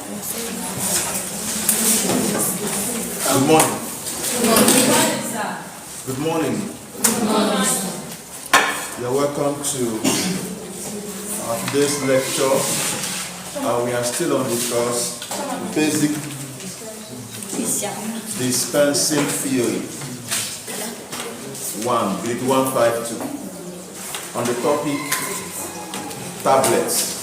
Good morning. Good morning. You're welcome to today's lecture. We are still on the course Basic Dispensing Theory 1, grade 152, on the topic tablets.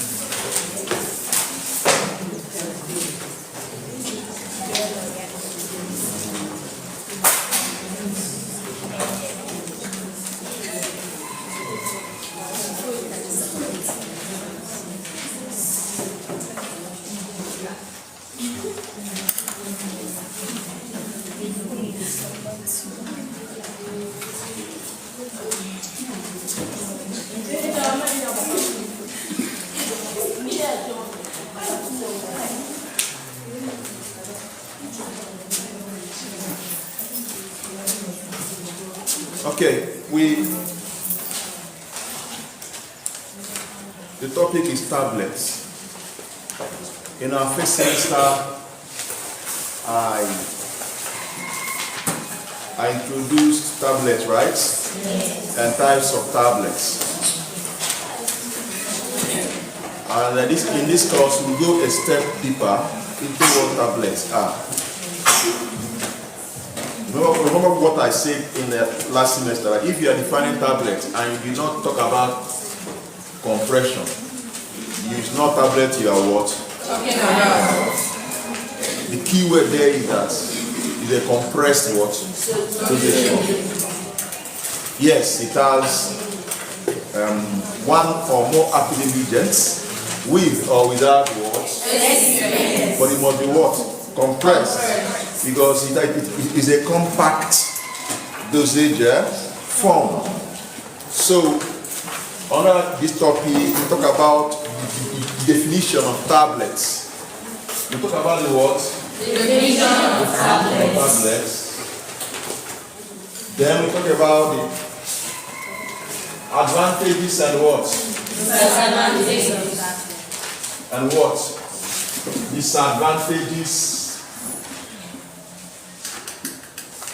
Okay, the topic is tablets. In our first semester, I introduced tablets, right? Yes. And types of tablets. And in this course, we'll go a step deeper into what tablets are. Remember what I said in the last semester, that if you are defining tablets and you did not talk about compression, it's not tablet you are what? Talking about. The key word there is that it's a compressed what? Dosage. Yes, it has one or more active ingredients with or without what? Yes. But it must be what? Compressed. Because it is a compact dosage form. So, under this topic, we talk about the definition of tablets. We talk about the what? The definition of tablets. Then we talk about the advantages and what? Disadvantages. And what? Disadvantages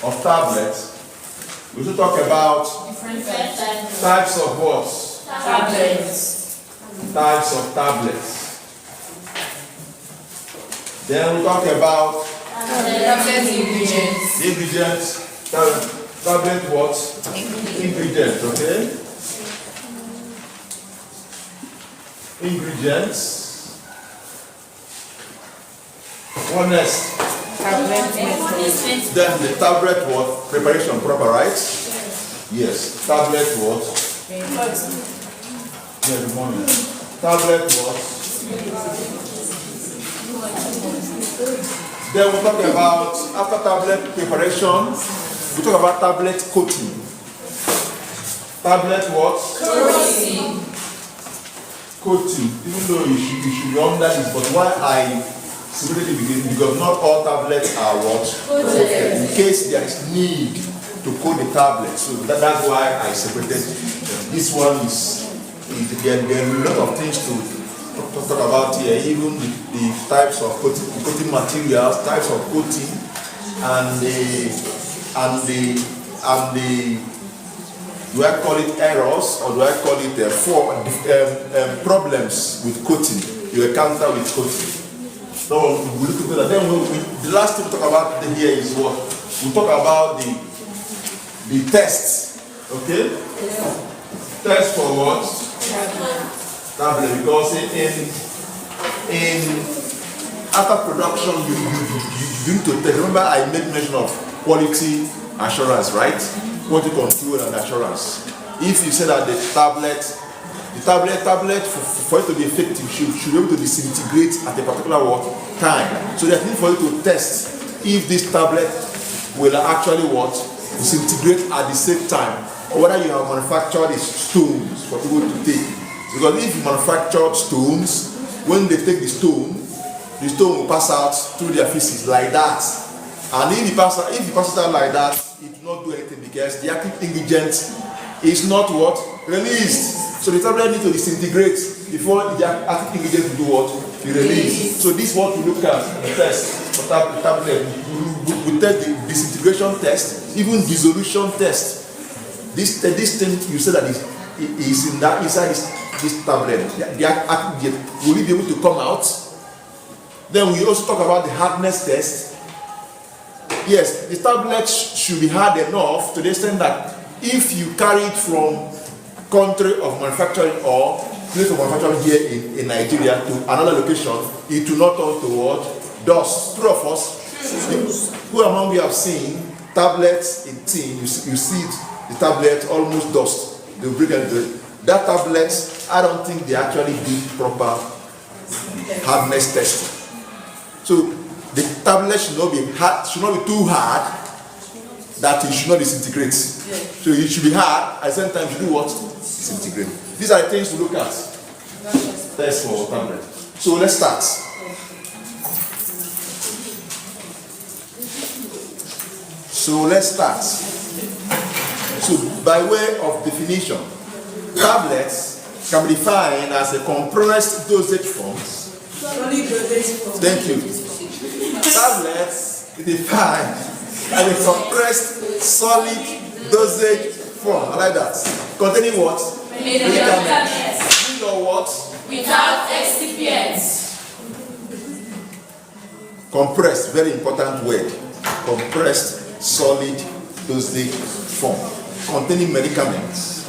of tablets. We should talk about different types of what? Tablets. Types of tablets. Then we talk about tablet ingredients. Ingredients. Tablet what? Ingredients, okay? Ingredients. What next? Then the tablet what? Preparation proper, right? Yes. Tablet what? Yeah, good morning. Tablet what? Then we talk about, after tablet preparation, we talk about tablet coating. Tablet what? Coating. Even though you should be under this, but why I separated because not all tablets are what? Coated. In case there is need to coat the tablet. So that's why I separated. This one is there are a lot of things to talk about here, even the types of coating materials, types of coating, and the do I call it errors or do I call it problems with coating you encounter with coating. So we look at that. Then the last thing we talk about here is what? We talk about the test. Okay? Yeah. Test for what? Tablet. Because in after production you need to test. Remember I made mention of quality assurance, right? Quality control and assurance. If you say that the tablet for it to be effective should be able to disintegrate at a particular time. So there's need for you to test if this tablet will actually disintegrate at the same time, or whether you have manufactured stones for people to take. Because if you manufacture stones, when they take the stone will pass out through their feces like that. And if it passes out like that, it will not do anything because the active ingredient is not released. So the tablet needs to disintegrate before the active ingredient will do what? Be released. So this is what we look at the test for tablet. We test the disintegration test, even dissolution test. This thing you say that is in that inside this tablet. The active ingredient, will it be able to come out? Then we also talk about the hardness test. Yes, the tablet should be hard enough to the extent that if you carry it from country of manufacturing or place of manufacturing here in Nigeria to another location, it will not turn to what? Dust. True of us? Who among you have seen tablets in tin? You see it, the tablet almost dust. They break it. That tablet, I don't think they actually do proper hardness testing. So the tablet should not be hard, should not be too hard that it should not disintegrate. So it should be hard, at the same time you do what? Disintegrate. These are the things to look at. Test for tablet. So let's start. So by way of definition, tablets can be defined as a compressed dosage forms. Thank you. Tablets defined as a compressed solid dosage form. I like that. Containing what? Medicaments. Or what? Without excipients. Compressed, very important word. Compressed solid dosage form. Containing medicaments.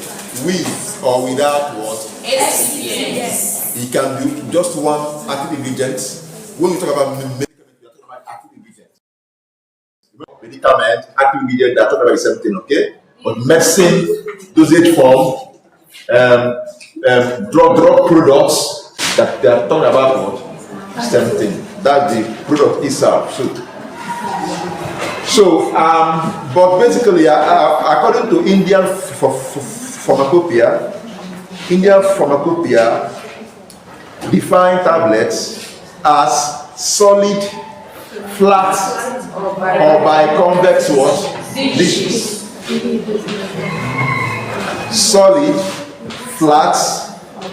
With or without what? Excipients. It can be just one active ingredient. When we talk about medicament, we are talking about active ingredient. Medicament, active ingredient, they are talking about the same thing, okay? But medicine, dosage form, drug products, that they are talking about what? Same thing. That's the product itself. So, but basically, according to Indian pharmacopoeia, define tablets as solid, flat, or biconvex what? Dishes. Solid, flat,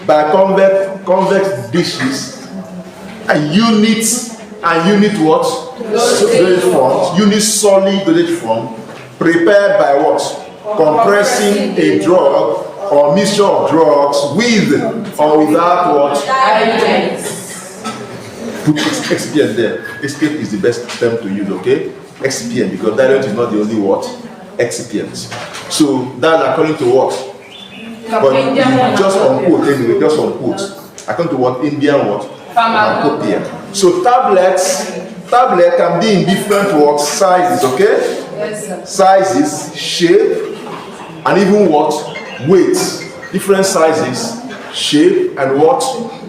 biconvex dishes, and unit what? Dosage form. Unit solid dosage form prepared by what? Compressing a drug or mixture of drugs with or without what? Put excipient there. Excipient is the best term to use, okay? Excipient, because diluent is not the only what? Excipient. So that's according to what? But just on quote anyway, just on quote. According to what? Indian what? Pharmacopoeia. So tablet can be in different what? Sizes, okay? Yes, sir. Sizes, shape, and even what? Weight. Different sizes, shape, and what?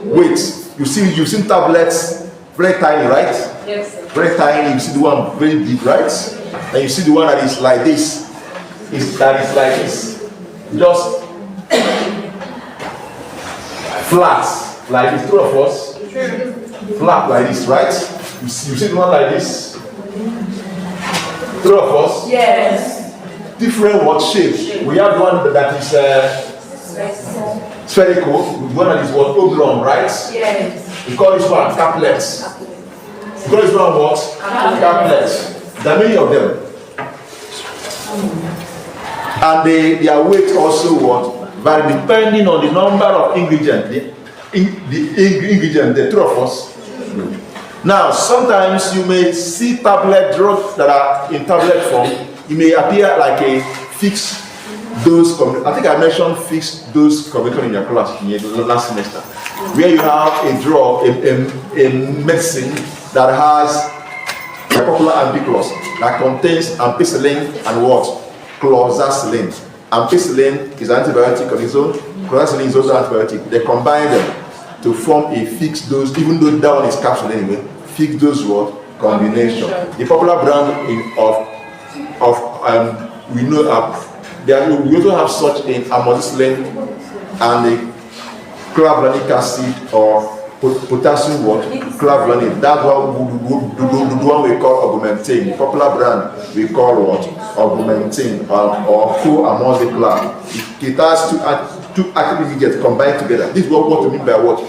Weight. You've seen tablets very tiny, right? Yes, sir. Very tiny. You see the one very big, right? And you see the one that is like this. That is like this. Just flat, like this. Two of us. Flat like this, right? You see the one like this. Two of us. Yes. Different what shape? We have one that is spherical, one that is what? Oblong, right? Yes. We call this one caplets. We call this one what? Caplets. There are many of them. And their weight also what? Vary depending on the number of ingredients. The ingredient, the two of us. Now, sometimes you may see tablet drugs that are in tablet form. It may appear like a fixed dose. I think I mentioned fixed dose combination in your class in your last semester, where you have a drug, a medicine that has a popular ampiclos that contains ampicillin and what? Chlorzacillin. Ampicillin is an antibiotic on its own. Chlorzacillin is also an antibiotic. They combine them to form a fixed dose, even though that one is capsule anyway. Fixed dose what? Combination. The popular brand we know we also have such in amoxicillin and the clavulanic acid or potassium what? Clavulanic. That's what the one we call augmentin. The popular brand we call what? Augmentin or co-amoxiclav. It has two active ingredients combined together. This is what we mean by what?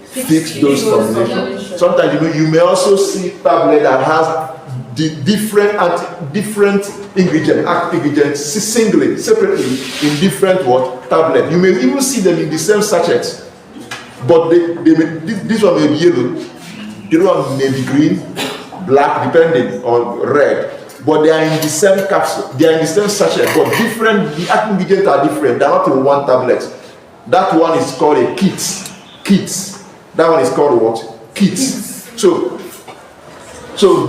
Fixed dose combination. Sometimes you may also see tablet that has the different ingredients, active ingredients, singly, separately in different tablet. You may even see them in the same sachet, but this one may be yellow, the other one may be green, black, depending, or red. But they are in the same capsule, they are in the same sachet, but different. The active ingredients are different. They are not in one tablet. That one is called a kit. That one is called what? Kit. So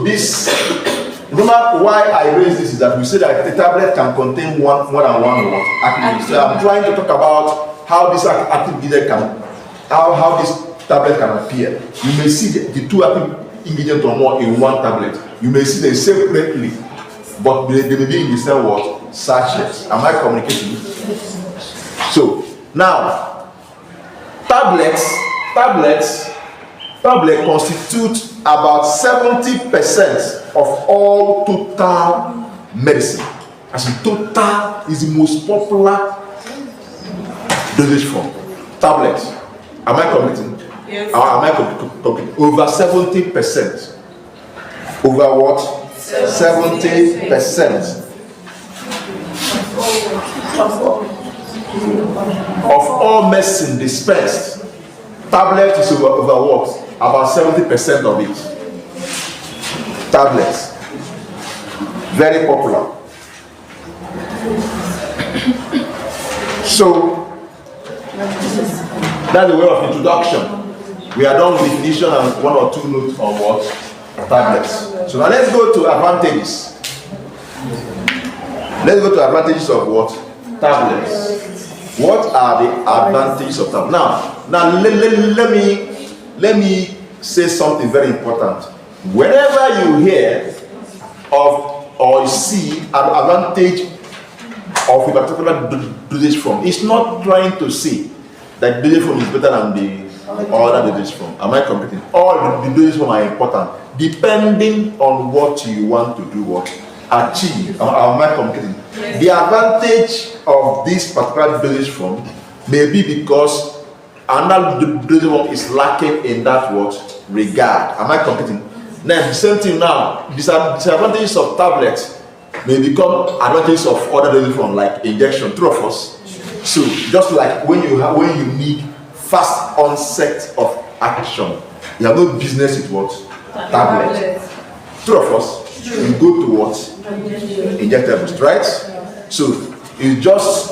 this, no matter why I raise this, is that we say that the tablet can contain more than one active ingredient. So I'm trying to talk about how this active ingredient how this tablet can appear. You may see the two active ingredients or more in one tablet. You may see them separately, but they may be in the same sachet. Am I communicating? So now, tablets constitute about 70% of all total medicine. As in, total is the most popular dosage form. Tablets. Am I communicating? Yes. Am I communicating? Over 70%. Over what? 70% of all medicine dispensed. Tablet is over what? About 70% of it. Tablets. Very popular. So, that's the way of introduction. We are done with definition and one or two notes on what? Tablets. So now let's go to advantages. Let's go to advantages of what? Tablets. What are the advantages of tablets? Now let me say something very important. Whenever you hear of or see an advantage of a particular dosage form, it's not trying to say that dosage form is better than the other dosage form. Am I completing? All the dosage form are important depending on what you want to do, what achieve. Am I completing? Yes. The advantage of this particular dosage form may be because another dosage form is lacking in that regard. Am I completing? Now the same thing now. Disadvantages of tablets may become advantages of other dosage form like injection. True of us. So just like when you need fast onset of action, you have no business with what? Tablet. True of us. You go to what? Injectables, right? So it just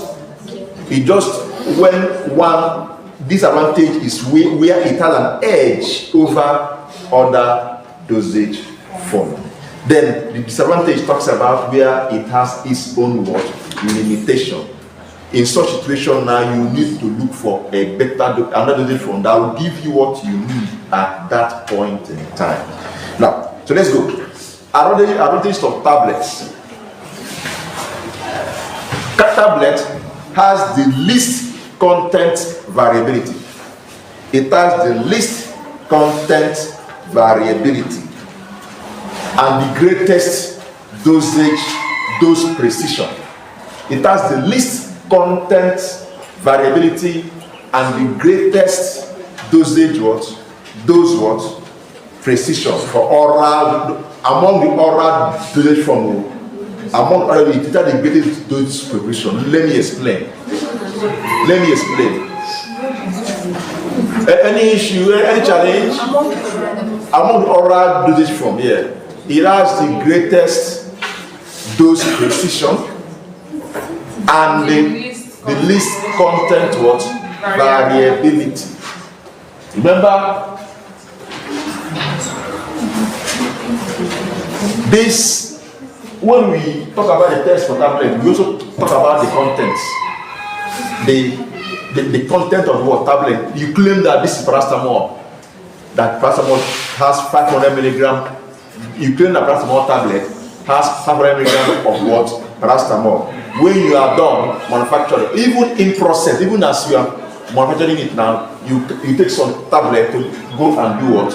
when one disadvantage is where it has an edge over other dosage form. Then the disadvantage talks about where it has its own limitation. In such situation now you need to look for a better another dosage form that will give you what you need at that point in time. Now, so let's go. Advantages of tablets. Tablet has the least content variability. It has the least content variability and the greatest dose precision. It has the least content variability and the greatest precision for oral. Among the oral dosage form, among oral, it is the greatest dose precision. Let me explain. Any issue, any challenge? Among the oral dosage form, here, it has the greatest dose precision and the least content variability. Remember, this, when we talk about the test for tablet, we also talk about the contents. The content of what tablet. You claim that this is paracetamol, that paracetamol has 500 milligram. You claim that paracetamol tablet has 500 milligram of what? Paracetamol. When you are done manufacturing, even in process, even as you are manufacturing it now, you take some tablet to go and do what?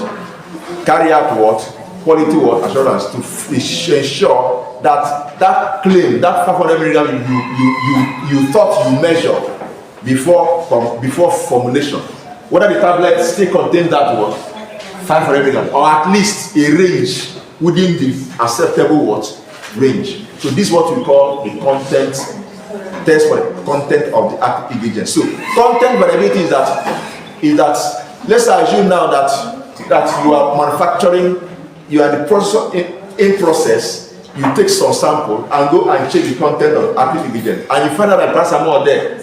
Carry out what? Quality assurance to ensure that claim, that 500 milligram you thought you measured, before formulation, whether the tablet still contains that what 500 milligram, or at least a range within the acceptable what range. So this is what we call the content test for the content of the active ingredient. So content variability is that let's assume now that you are manufacturing, you are in the process in process. You take some sample and go and check the content of active ingredient, and you find out that paracetamol there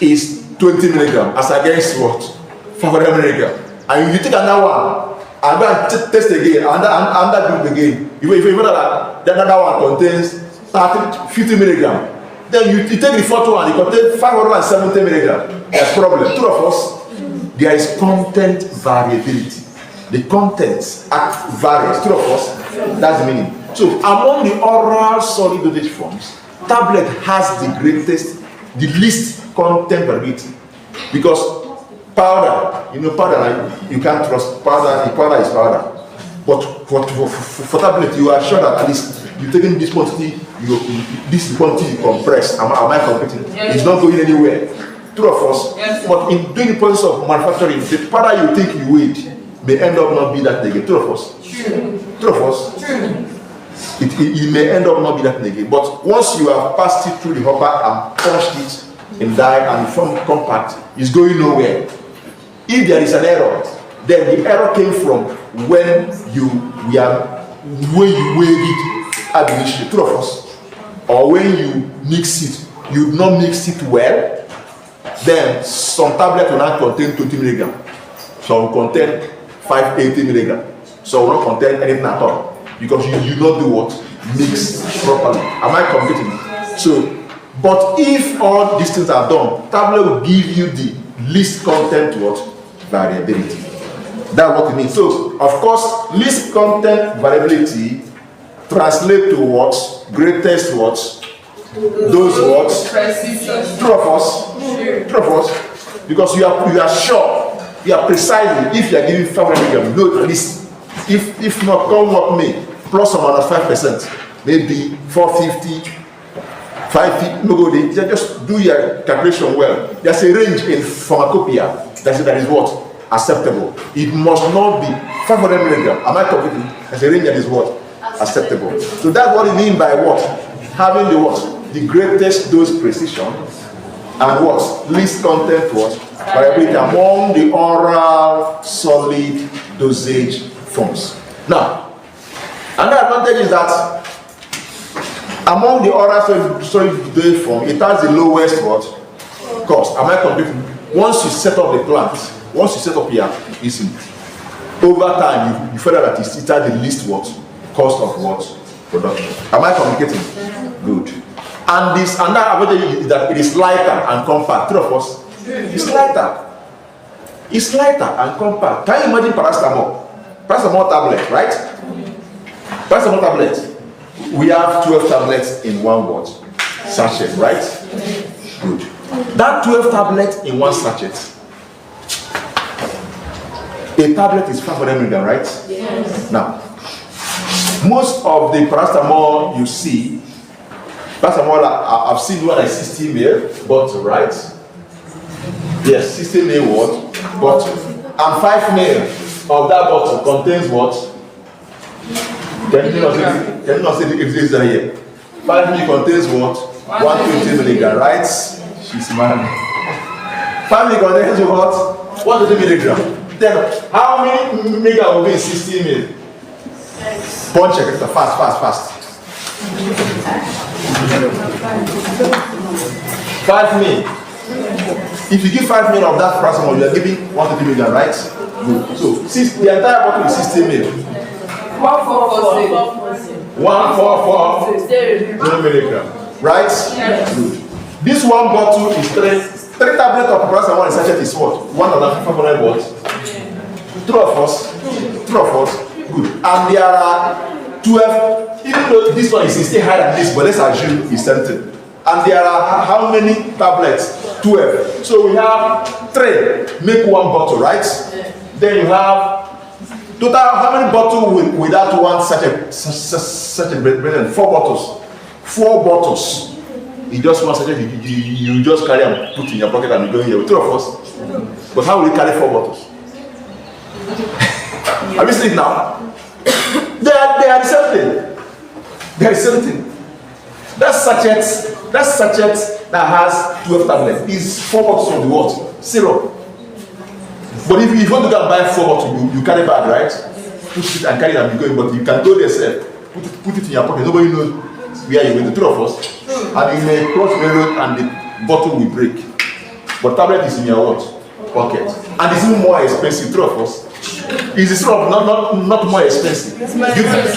is 20 milligram as against what 500 milligram, and you take another one and go and test again, another group again. If you find out that another one contains 50 milligram, then you take the fourth one, it contains 570 milligram. There's problem. Two of us, there is content variability. The contents varies. Two of us, that's the meaning. So among the oral solid dosage forms, tablet has the least content variability, because powder, powder, you can't trust powder. The powder is powder. But for tablet, you are sure that at least you're taking this quantity, this quantity you compress. Am I competing? Yes. It's not going anywhere. True of us. Yes. But in doing the process of manufacturing, the powder you think you weighed may end up not be that negative. True of us. True of us. True. It may end up not be that negative. But once you have passed it through the hopper and punched it in dye and formed compact, it's going nowhere. If there is an error, then the error came from when you weighed it ab initio, true of us, or when you mix it, you not mix it well. Then some tablet will not contain 20 milligram, some will contain 580 milligram, so will not contain anything at all, because you not do what? Mix properly. Am I competing? So, but if all these things are done, tablet will give you the least content what? Variability. That's what it means. So, of course, least content variability translate to what? Greatest what? Those what? True of us. True of us. Because you are sure, you are precisely, if you are giving 500 milligram, no, at least, if not, come what may, plus or minus 5%, maybe 450, 550, no go there. Just do your calculation well. There's a range in pharmacopoeia that is what? Acceptable. It must not be 500 milligram. Am I talking? There's a range that is what? Acceptable. So that's what it means by what? Having the what? The greatest dose precision and what? Least content what? Variability among the oral solid dosage forms. Now, another advantage is that among the oral solid dosage form, it has the lowest what? Cost. Am I completing? Once you set up the plant, once you set up here, listen, over time you find out that it has the least what? Cost of what? Production. Am I communicating? Good. And this another advantage is that it is lighter and compact. Three of us. It's lighter. It's lighter and compact. Can you imagine paracetamol? Paracetamol tablet, right? Paracetamol tablet. We have 12 tablets in one what? Sachet, right? Good. That 12 tablets in one sachet. A tablet is 500 milligram, right? Yes. Now, most of the paracetamol you see, paracetamol I've seen one is 60 ml bottle, right? Yes, 60 ml what? Bottle. And 5 ml of that bottle contains what? Can you not say if this is here? 5 ml contains what? 120 milligram, right? She's man. 5 ml contains what? 120 milligram. Then how many milligram will be in 60 ml? Punch check it fast. 5 ml. If you give 5 ml of that paracetamol, you are giving 120 milligram, right? Good. So the entire bottle is 60 ml. 144 milligram, right? Yes. Good. This one bottle is 3 tablets of paracetamol in sachet is what? 1,500 watts. True of us. Good. And there are 12, even though this one is still higher than this, but let's assume it's 17. And there are how many tablets? 12. So we have 3, make one bottle, right? Then you have total, how many bottles with that one sachet? 4 bottles. 4 bottles. It's just one sachet. You just carry and put in your pocket and you go in here with 2 of us. But how will you carry 4 bottles? Have you seen it now? They are the same thing. They are the same thing. That sachet that has 12 tablets is 4 bottles of the what? Syrup. But if you want to go and buy 4 bottles, you carry bag, right? Put it and carry it and be going. But you can go there yourself. Put it in your pocket. Nobody knows where you went. The 2 of us. And you may cross the road and the bottle will break. But tablet is in your what? Pocket. And it's even more expensive. 3 of us. Is the syrup not more expensive? Do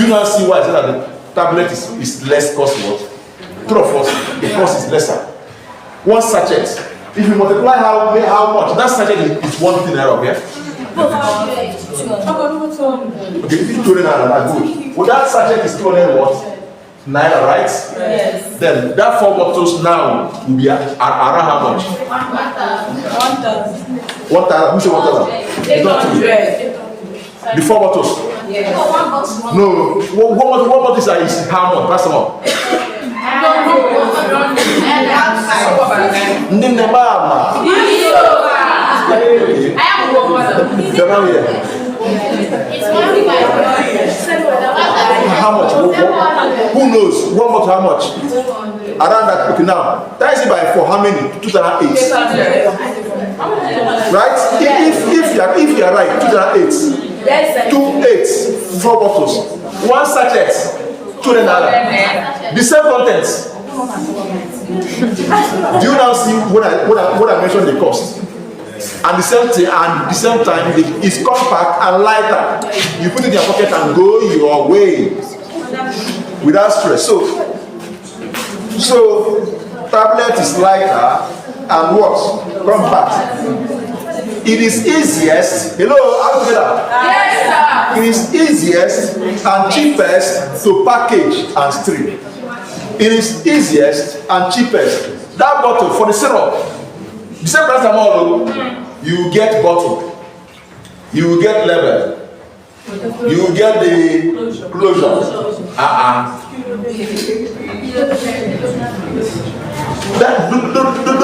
you now see why I said that the tablet is less cost what? 3 of us, the cost is lesser. 1 sachet. If you multiply how much, that sachet is 1 naira, okay? Okay, if you 2 naira, good. Well, that sachet is 200 what? Naira, right? Yes. Then that 4 bottles now will be around how much? 1,000. 1,000. Who said 1,000? It's not 2. The 4 bottles? Yes. No. One bottle is how much? That's how much? How much? Who knows? One bottle how much? Around that. Okay, now that is it by 4. How many? 2008. Right? If you are right, 2008. 2 8, 4 bottles, 1 sachet, 2 naira. The same contents. Do you now see when I mentioned the cost? And the same thing, and the same time, it's compact and lighter. You put it in your pocket and go your way without stress. So tablet is lighter and what? Compact. It is easiest. Hello, are we together? Yes, sir. It is easiest and cheapest to package and strip. It is easiest and cheapest. That bottle for the syrup, the same price amount, you will get bottle, you will get label, you will get the closure.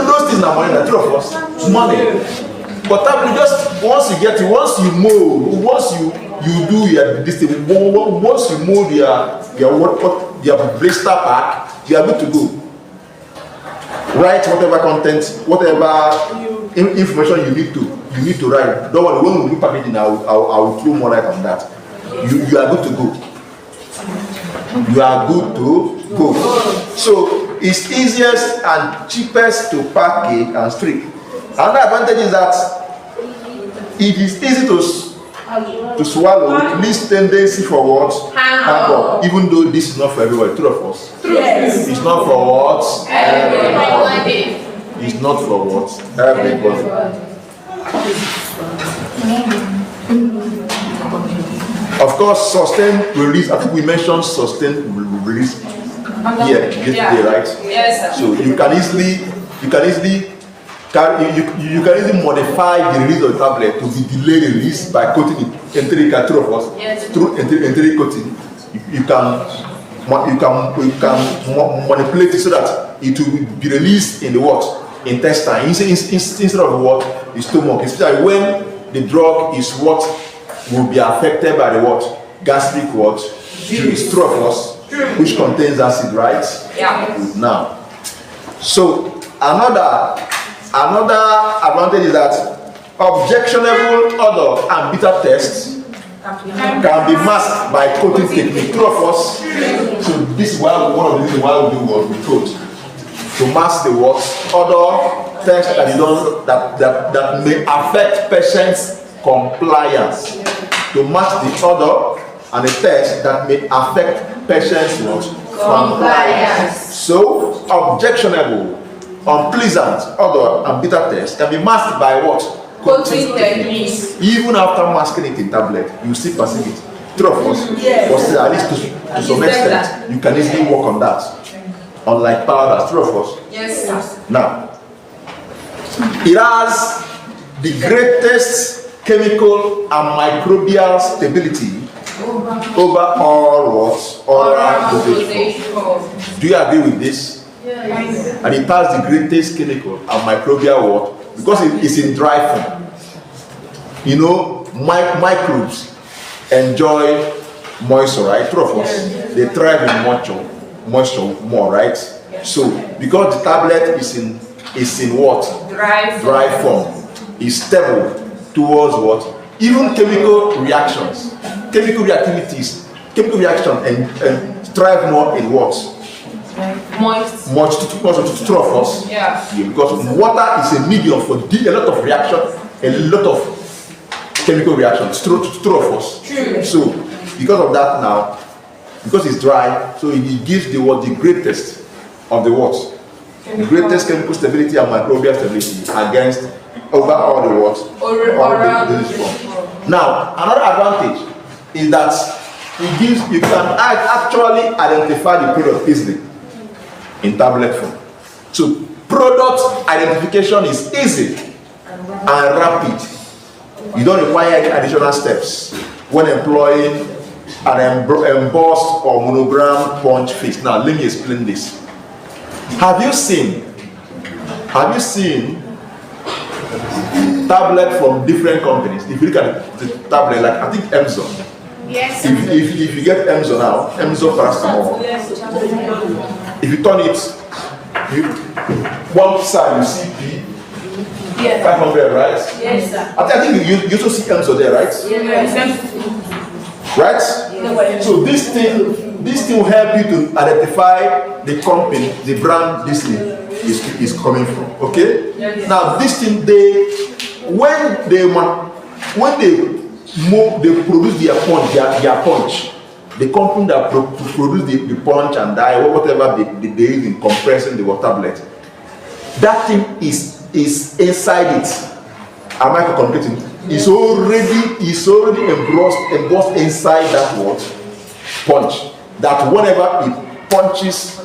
Those things are money, the 3 of us, money. But that just once you get it, once you mold, once you do this thing, once you mold your blister pack, you are good to go. Write whatever content, whatever information you need to write. Don't worry, when we do packaging, I will throw more light on that. You are good to go. You are good to go. So it's easiest and cheapest to package and strip. Another advantage is that it is easy to swallow, least tendency for what? Hang up. Even though this is not for everybody, 3 of us. Yes. It's not for what? Everybody. It's not for what? Everybody. Of course, sustained release. I think we mentioned sustained release here yesterday, right? Yes, sir. So you can easily modify the release of the tablet to be delayed release by coating it. Enteric of Yes. Through enteric coating, you can manipulate it so that it will be released in the what? Intestine. Instead of the what? The stomach. Especially when the drug is what will be affected by the what? Gastric what? Juice. Trophos, which contains acid, right? Yeah. Now, so another advantage is that objectionable odor and bitter taste can be masked by coating technique. True of us. So this is one of the reasons why we do what we coat to mask the what odor taste that that may affect patients' compliance. To mask the odor and the taste that may affect patients' what compliance. So objectionable, unpleasant odor and bitter taste can be masked by what? Coating techniques. Even after masking it in tablet, you still perceive it. True of us, but still, at least to some extent, you can easily work on that. Unlike powder, true of us. Yes, sir. Now, it has the greatest chemical and microbial stability over all what? Oral dosage. Do you agree with this? Yes. And it has the greatest chemical and microbial what? Because it's in dry form. You know, microbes enjoy moisture, right? True of us. They thrive in moisture more, right? So because the tablet is in what? Dry form. Is stable towards what? Even chemical reactions, chemical reactivities, chemical reaction and thrive more in what? Moist to of us. Yeah. Because water is a medium for a lot of reaction, a lot of chemical reactions to of us. True. So because of that now, because it's dry, so it gives the greatest of the what? The greatest chemical stability and microbial stability against over all the what? Now, another advantage is that it gives you can actually identify the product easily in tablet form. So product identification is easy and rapid. You don't require any additional steps when employing an embossed or monogram punch face. Now let me explain this. Have you seen tablet from different companies? If you look at the tablet, like I think Emzor. Yes. If you get Emzor now, Emzor paracetamol. If you turn it, one side you see P, 500, right? Yes, sir. I think you also see Emzor there, right? Yes. Right? So this thing will help you to identify the company, the brand this thing is coming from. Okay? Now this thing when they produce their punch, the company that produce the punch and dye or whatever they use in compressing the water tablet, that thing is inside it. Am I communicating? It's already embossed inside that what? Punch. That whenever it punches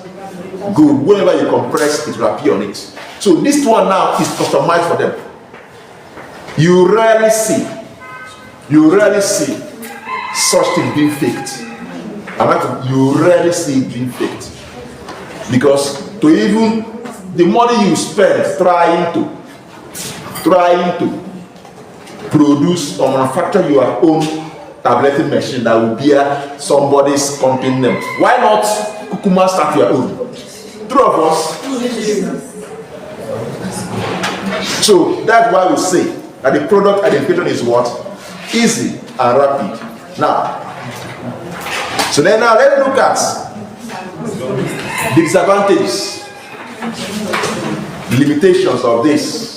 good, whenever you compress, it will appear on it. So this one now is customized for them. You rarely see such thing being faked. You rarely see it being faked. Because the money you spend trying to produce or manufacture your own tableting machine that will bear somebody's company name. Why not Kukuma start your own? True of us. So that's why we say that the product identification is what? Easy and rapid. Now let's look at the disadvantages, limitations of this.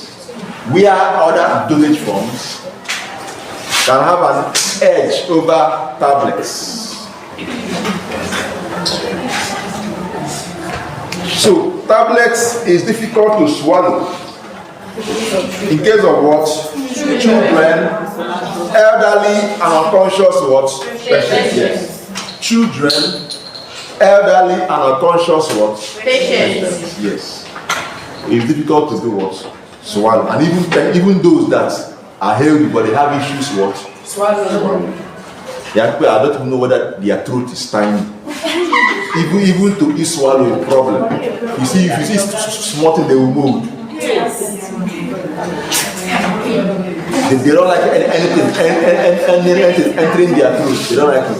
Where other dosage forms can have an edge over tablets. So tablets is difficult to swallow. In case of what? Children, elderly and unconscious what? Patients. Yes. Children, elderly and unconscious what? Patients. Yes. It's difficult to do what? Swallow. And even those that are healthy but they have issues what? Swallow. There are people I don't even know whether their throat is tiny. Even to eat swallow is a problem. You see, if you see small thing, they will move. They don't like anything entering their throat. They don't like it.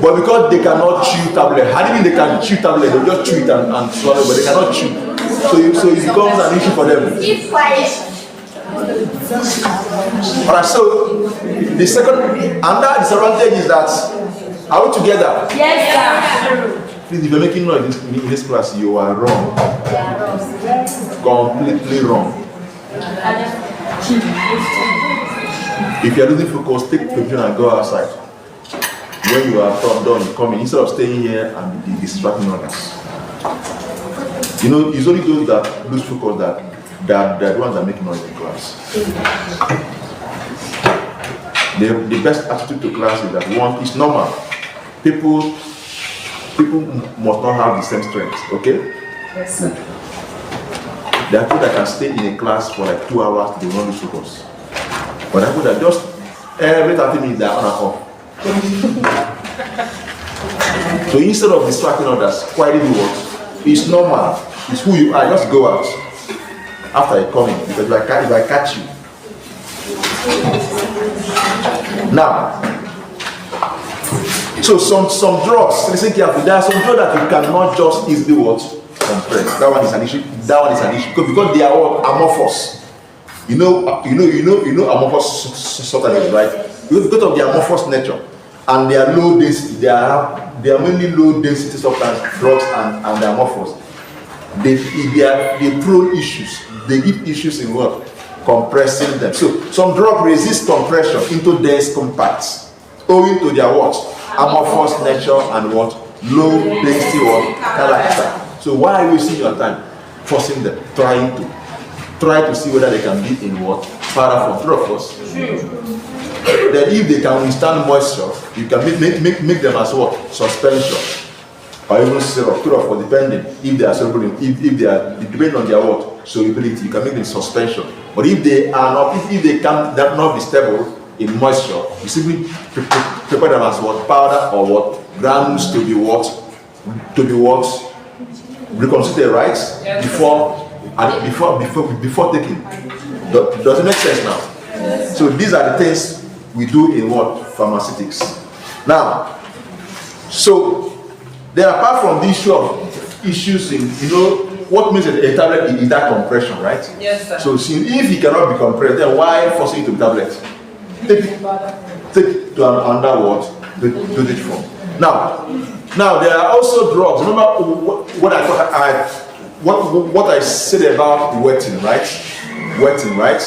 But because they cannot chew tablet, how do you mean they can chew tablet? They just chew it and swallow, but they cannot chew. So it becomes an issue for them. Alright, so the second another disadvantage is that, are we together? Yes, sir. Please, if you're making noise in this class, you are wrong. Completely wrong. If you're losing focus, take picture and go outside. When you are done, you come in. Instead of staying here and be distracting others. You know, it's only those that lose focus that the ones that make noise in class. The best attitude to class is that one is normal. People must not have the same strength, okay? Yes, sir. There are people that can stay in a class for like 2 hours, they will not lose focus. But there are people that just every 30 minutes they are on and off. So instead of distracting others, quietly do what? It's normal. It's who you are. Just go out after you come in, because if I catch you. Now, so some drugs, listen carefully, there are some drugs that you cannot just easily compress. That one is an issue. Because they are what? Amorphous. You know amorphous substances, right? Because of their amorphous nature and their low density, they are mainly low density substances, drugs and the amorphous. They prone issues. They give issues in what? Compressing them. So some drugs resist compression into dense compacts, owing to their what? Amorphous nature and what? Low density what? Character. So why are you wasting your time forcing them, try to see whether they can be in what? Powder form. True of course. Then if they can withstand moisture, you can make them as what? Suspension. Or even syrup, true or false, depending if they are soluble, if they are depending on their what? Solubility, you can make them suspension. But if they are not, if they cannot be stable in moisture, you simply prepare them as what? Powder or what? Granules to be what? Reconstituted, right? Yes. Before taking. Does it make sense now? Yes. So these are the things we do in what? Pharmaceutics. Now, so then apart from the issue of issues in, what makes a tablet is that compression, right? Yes, sir. So if it cannot be compressed, then why force it to tablet? Take it to another what? Dosage form. Now there are also drugs. Remember what I said about wetting, right? Wetting, right?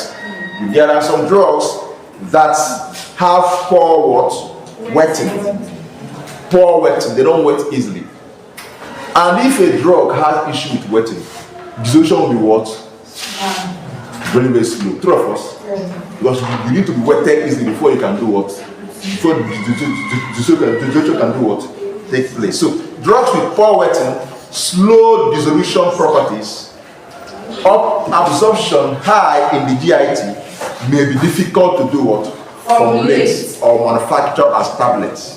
There are some drugs that have poor what? Wetting. Poor wetting. They don't wet easily. And if a drug has issue with wetting, dissolution will be what? Very, very slow. True of us. Because you need to be wetted easily before you can do what? Before dissolution can do what? Take place. So drugs with poor wetting, slow dissolution properties, absorption high in the GIT may be difficult to do what? Formulate or manufacture as tablets.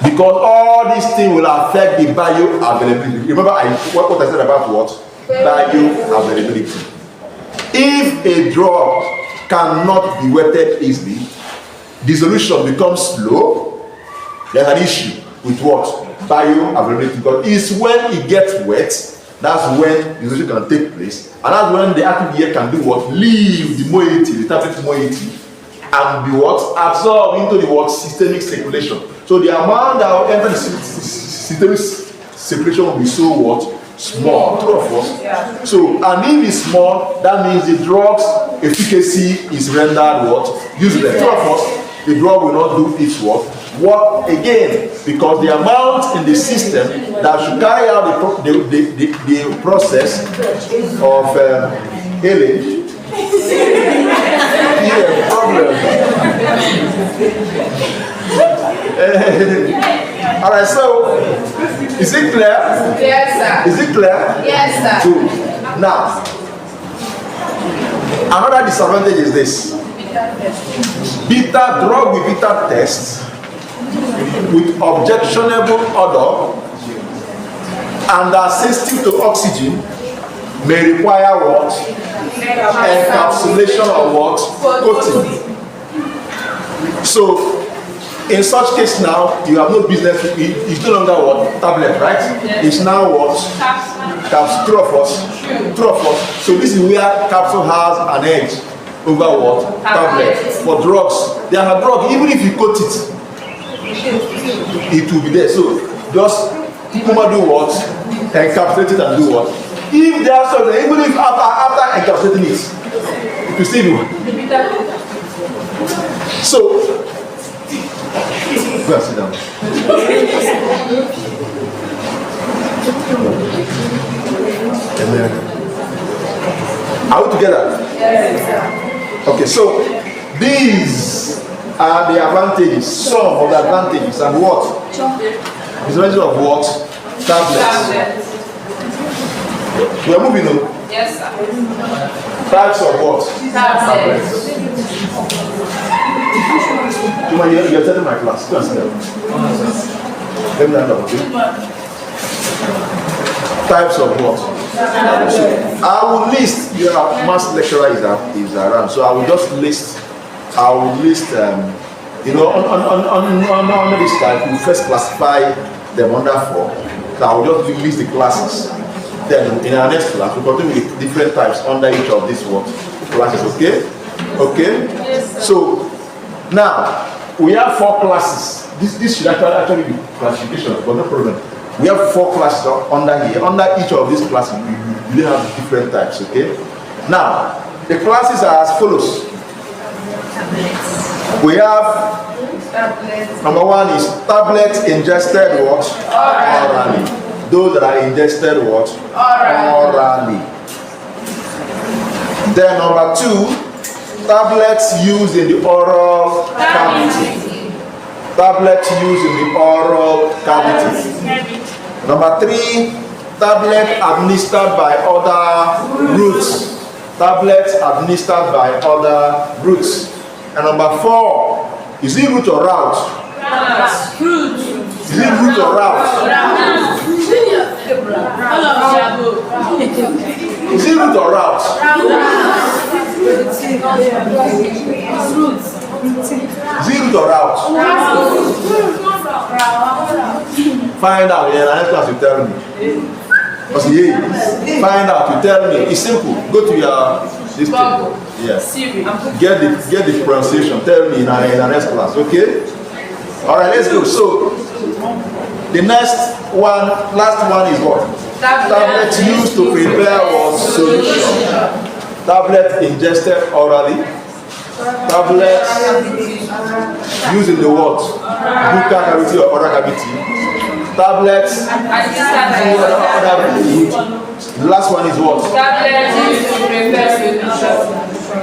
Because all these things will affect the bioavailability. Remember what I said about what? Bioavailability. If a drug cannot be wetted easily, dissolution becomes slow. There's an issue with what? Bioavailability. Because it's when it gets wet, that's when dissolution can take place. And that's when the active air can do what? Leave the moiety, the tablet moiety, and be what? Absorbed into the what? Systemic circulation. So the amount that will enter the systemic circulation will be so what? Small. True of course. Yeah. So, and if it's small, that means the drug's efficacy is rendered what? Useless. True of course. The drug will not do its work again, because the amount in the system that should carry out the process of healing is a problem. All right, so is it clear? Yes, sir. Is it clear? Yes, sir. So, now, another disadvantage is this. Drug with bitter taste, with objectionable odor, and are sensitive to oxygen, may require what? Encapsulation or what? Coating. So, in such case now, you have no business. It's no longer what? Tablet, right? Yes. It's now what? Capsule. True of us. So this is where capsule has an edge over what? Tablet. For drugs, there are drugs. Even if you coat it, it will be there. So just do what? Encapsulate it and do what? If there are something, even if after encapsulating it will still do. So go and sit down. Are we together? Yes. Okay, so these are the advantages, some of the advantages, and what? Disadvantages of what? Tablets. We are moving on. Yes, sir. Types of what? Tablets. You're telling my class. Go and sit down. Let me hand up, okay? types of what? So I will list, your math lecturer is around, so I will just list, on this type, we first classify them under 4. So I will just list the classes. Then in our next class, we continue with different types under each of these classes, okay? Okay? Yes, so now, we have 4 classes. This should actually be classification, but no problem. We have 4 classes under here. Under each of these classes, we have different types, okay? Now, the classes are as follows. We have, number 1 is tablet ingested what? Orally. Those that are ingested what? Orally. Then number 2, tablets used in the oral cavity. Tablets used in the oral cavity. Number 3, tablet administered by other routes. Tablets administered by other routes. And number 4, is it route or route? Route. Is it route or route? Is it route or route? Is it route or route? Find out in the next class you tell me. Find out, you tell me. It's simple. Go to your system. Yes. Get the pronunciation. Tell me in the next class, okay? Alright, let's go. So the next one, last one is what? Tablet used to prepare what? Solution. Tablet ingested orally. Tablet used in the what? Buccal cavity or oral cavity. Tablets. The last one is what? Tablet used to prepare solution.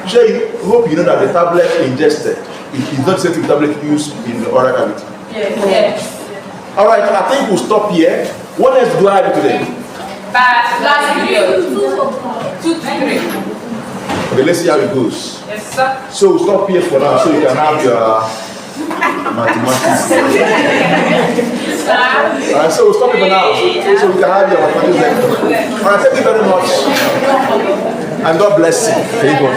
Shay, hope you know that the tablet ingested is not the same tablet used in the oral cavity. Yes. Alright, I think we'll stop here. What else do I have today? Last period. 2 to 3. Okay, let's see how it goes. Yes, sir. So we'll stop here for now so you can have your mathematics. Alright, so we'll stop here for now so you can have your mathematics. Alright, thank you very much. And God bless you. Thank you.